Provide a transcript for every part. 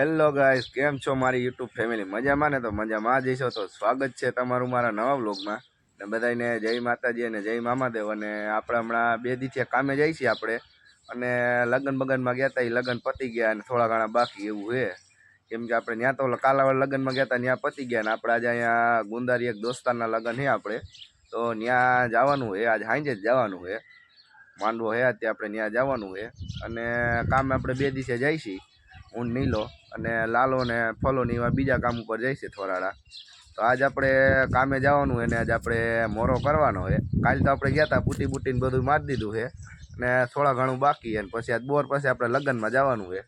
Hello guys, કેમ છો મારી યુટ્યુબ ફેમિલી? મજામાં ને? તો મજામાં જઈશો તો સ્વાગત છે તમારું મારા નવા વ્લોગમાં. ને બધાને જય માતાજી અને જય મામાદેવ. અને આપણે હમણાં 2 દિવસથી કામે જઈએ છીએ આપણે, અને લગ્ન બગનમાં ગયા હતા. એ લગ્ન પતી ગયા અને થોડા ઘણા બાકી એવું છે. કેમ કે આપણે ત્યાં તો કાલાવાડ લગ્નમાં ગયા હતા, ત્યાં પતી ગયા. અને આપણે આજે અહીંયા ગુંદારી એક દોસ્તારના લગ્ન છે આપણે, તો ત્યાં જવાનું છે. આજે સાંજે જ જવાનું છે. માંડવો છે ત્યાં આપણે ત્યાં જવાનું છે. અને કામે આપણે 2 દિવસે જઈએ છીએ. હું નીલો અને લાલો ને ફલો ને એવા બીજા કામ ઉપર જઈશે થોરાડા. તો આજ આપણે કામે જવાનું હોય ને આજ આપણે મોરો કરવાનો હોય. કાલે તો આપણે ગયા હતા, બુટીને બધું મારી દીધું છે ને થોડા ઘણું બાકી છે. પછી આજ બોર પછી આપણે લગ્નમાં જવાનું છે.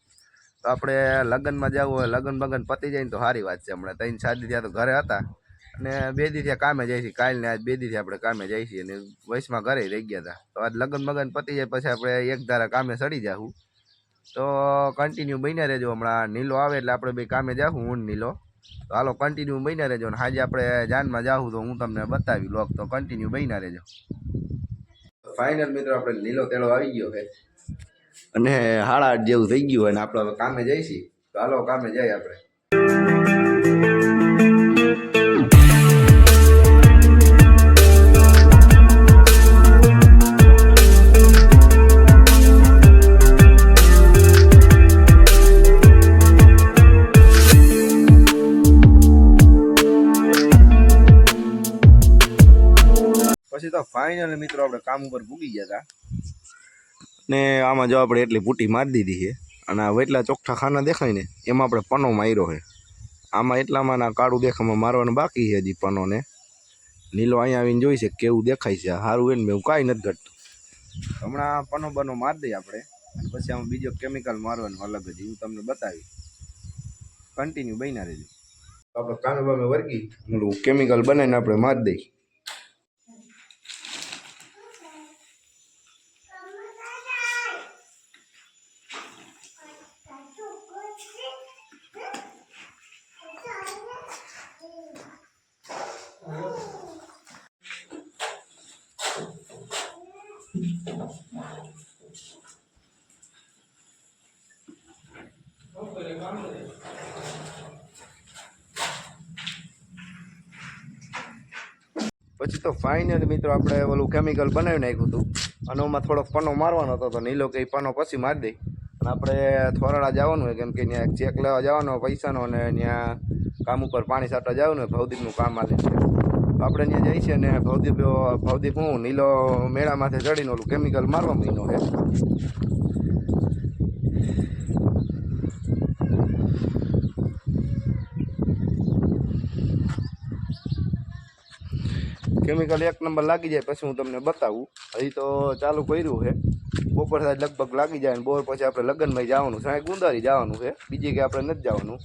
તો આપણે લગ્નમાં જવું હોય, લગ્ન પતી જાય ને તો સારી વાત છે. હમણાં 3-4 દી ત્યાં તો ઘરે હતા અને 2 દિવસે કામે જાય છે. કાલે ને આજ 2 દિવસે આપણે કામે જાય છીએ અને વયસમાં ઘરે રહી ગયા હતા. તો આજ લગ્ન પતી જાય પછી આપણે એક ધારા કામે ચડી જાઉં. તો કન્ટિન્યુ બન્યા રહેજો. હમણાં નીલો આવે એટલે આપણે બે કામે જાઉં, હું નીલો. તો હાલો કન્ટિન્યુ બન્યા રહેજો. અને આજે આપણે જાનમાં જાઉં તો હું તમને બતાવી બ્લોગ, તો કન્ટિન્યુ બન્યા રહેજો. ફાઇનલ મિત્રો આપણે નીલો તેડો આવી ગયો છે અને 8:30 જેવું થઈ ગયું હોય અને આપણે હવે કામે જઈશી. તો હાલો કામે જઈએ આપણે. પછી તો ફાઇનલ મિત્રો આપણે કામ ઉપર ભૂગી ગયા હતા ને આમાં જો આપણે એટલી બુટી મારી દીધી છે. અને આ વેટલા ચોખ્ઠા ખાના દેખાય ને એમાં આપણે પનો માર્યો છે. આમાં એટલામાં ના કાળું દેખામાં મારવાનું બાકી છે હજી પનોને. નીલો અહીંયા આવીને જોઈ છે કેવું દેખાય છે. સારું હોય ને મેં કાંઈ નથી ઘટતું. હમણાં પનો બનો મારી દઈએ આપણે, પછી આમાં બીજો કેમિકલ મારવાનું અલગ જ, હું તમને બતાવી. કન્ટિન્યુ બન્યા રહેજો. આપણે કામે બામે વર્ગી કેમિકલ બનાવીને આપણે મારી દઈએ. પછી તો ફાઇનલ મિત્રો આપણે ઓલું કેમિકલ બનાવી નાખ્યું હતું અને એમાં થોડોક પનો મારવાનો હતો. તો નીલો કે પનો પછી મારી દઈ. અને આપણે થોરાડા જવાનું હોય, કેમ કે ત્યાં ચેક લેવા જવાનો પૈસાનો, અને ત્યાં કામ ઉપર પાણી છાંટવા જવાનું હોય. ભવદીપનું કામ આવે છે. આપણે ત્યાં જઈએ છીએ ને ભવદીપ હું નીલો મેળામાંથી ચડીને ઓલું કેમિકલ મારવા મહિનો છે. કેમિકલ 1 નંબર લાગી જાય પછી હું તમને બતાવું. હજી તો ચાલુ કર્યું છે. બપોર સાંજ લગભગ લાગી જાય. અને બોર પછી આપણે લગ્નમાં જવાનું છે, ગુંદારી જવાનું છે, બીજી કે આપણે નથી જવાનું.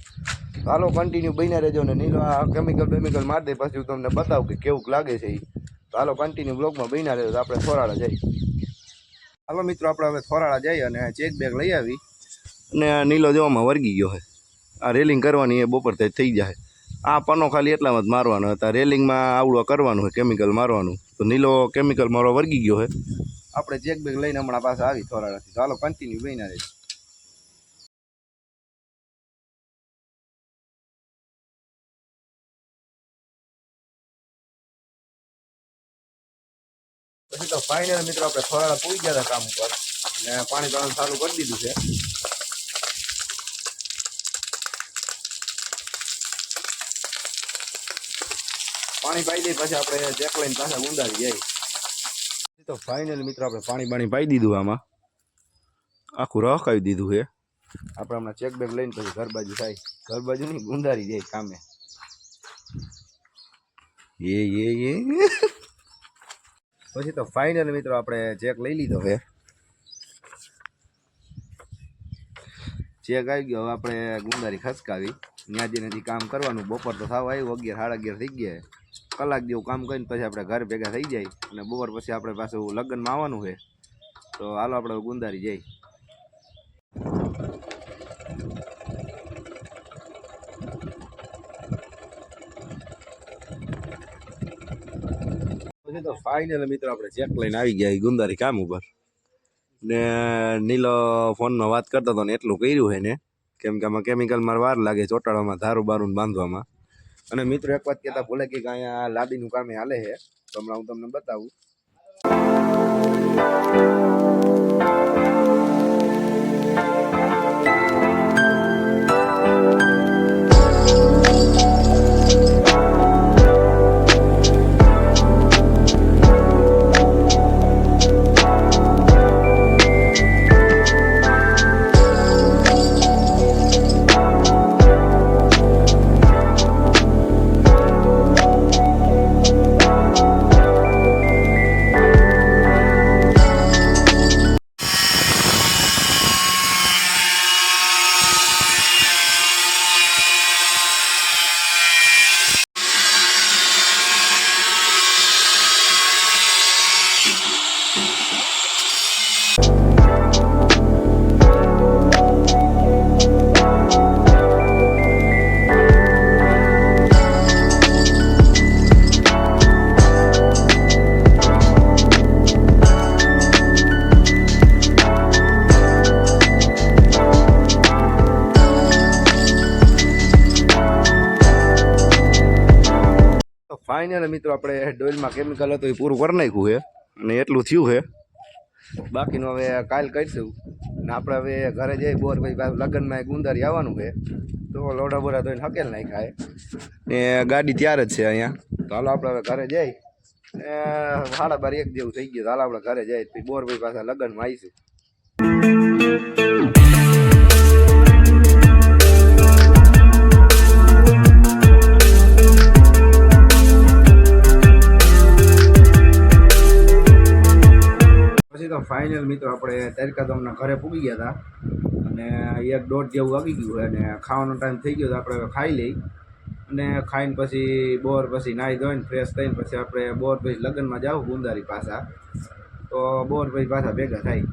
હાલો કન્ટિન્યુ બન્યા રહેજો. ને નીલો આ કેમિકલ મારી દે પછી હું તમને બતાવું કે કેવું લાગે છે એ. તો હાલો કન્ટિન્યુ બ્લોગમાં બન્યા રહેજો. તો આપણે થોરાડા જઈએ. હાલો મિત્રો આપણે હવે થોરાડા જઈએ અને ચેક બેગ લઈ આવી. અને નીલો જોવામાં વર્ગી ગયો છે. આ રેલિંગ કરવાની એ બપોર થઈ જાય. આ પનો ખાલી એટલામાં જ મારવાનો હતા. રેલિંગમાં આવડું કરવાનું હોય કેમિકલ મારવાનું. તો નીલો કેમિકલ મારવા વર્ગી ગયો છે. આપણે ચેક બેગ લઈને હમણાં પાસે આવી થોરાડાથી. તો હાલો કન્ટિન્યુ બન્યા રહેજો. પછી તો ફાઇનલ મિત્રો આપણે થોરાડા પૂરી ગયા હતા કામ ઉપર ને પાણી પાવાનું ચાલુ કરી દીધું છે. પાણી પાઈ દઈએ પછી આપણે ચેક લઈને પાછા ગુંદારી જાય. તો ફાઇનલ મિત્રો આપણે પાણી પાઈ દીધું. આમાં આખું રખાવી દીધું છે. આપણે હમણાં ચેક બેગ લઈને પછી ઘર બાજુ થાય. ઘર બાજુ નહીં, ગુંદારી જાય કામે. પછી તો ફાઇનલ મિત્રો આપણે ચેક લઈ લીધો છે. ચેક આવી ગયો. હવે આપણે ગુંદારી ખસકાવી. ત્યાં નથી કામ કરવાનું. બપોર તો થાવ આવ્યું, 11-11:30 થઈ ગયા. કલાક જેવું કામ કરીને પછી આપણે ઘર ભેગા થઈ જાય. અને બપોર પછી આપણે પાછું લગ્નમાં આવવાનું છે. તો હાલો આપણે ગુંદારી જઈ. પછી તો ફાઇનલ મિત્રો આપણે ચેક લઈને આવી ગયા ગુંદારી કામ ઉપર. ને નીલો ફોનમાં વાત કરતો હતો ને એટલું કર્યું છે ને કેમ કે આમાં કેમિકલમાં વાર લાગે ચોટાડવામાં, ધારું બારું બાંધવામાં. અને મિત્રો એક વાત કહેતા ભૂલે કે અહીંયા લાદીનું કામ હાલે છે, તો હમણાં હું તમને બતાવું. ફાઇનલ મિત્રો આપણે ડોઇલમાં કેમિકલ હતું એ પૂરું કરી નાખ્યું છે અને એટલું થયું છે. બાકીનું હવે કાલ કરીશું ને આપણે હવે ઘરે જઈ બોર ભાઈ પાછું લગ્નમાં એક ગુંદારી આવવાનું છે, તો લોડા બોરા ધોઈને હકેલ નાખાય ને ગાડી ત્યાર જ છે અહીંયા. તો હાલો આપણે હવે ઘરે જઈ 12:30 જેવું થઈ ગયું. હાલો આપણે ઘરે જઈ બોર ભાઈ પાછા લગ્નમાં આવીશું. પછી તો ફાઇનલ મિત્રો આપણે તારકાધામના ઘરે પૂગી ગયા હતા અને 1-1:30 જેવું વાગી ગયું અને ખાવાનો ટાઈમ થઈ ગયો તો આપણે હવે ખાઈ લઈ અને ખાઈને પછી બોર પછી નાહી ધોઈને ફ્રેશ થઈને પછી આપણે બોર પછી લગ્નમાં જાવ ગુંદારી પાછા, તો બોર પછી પાછા ભેગા થાય.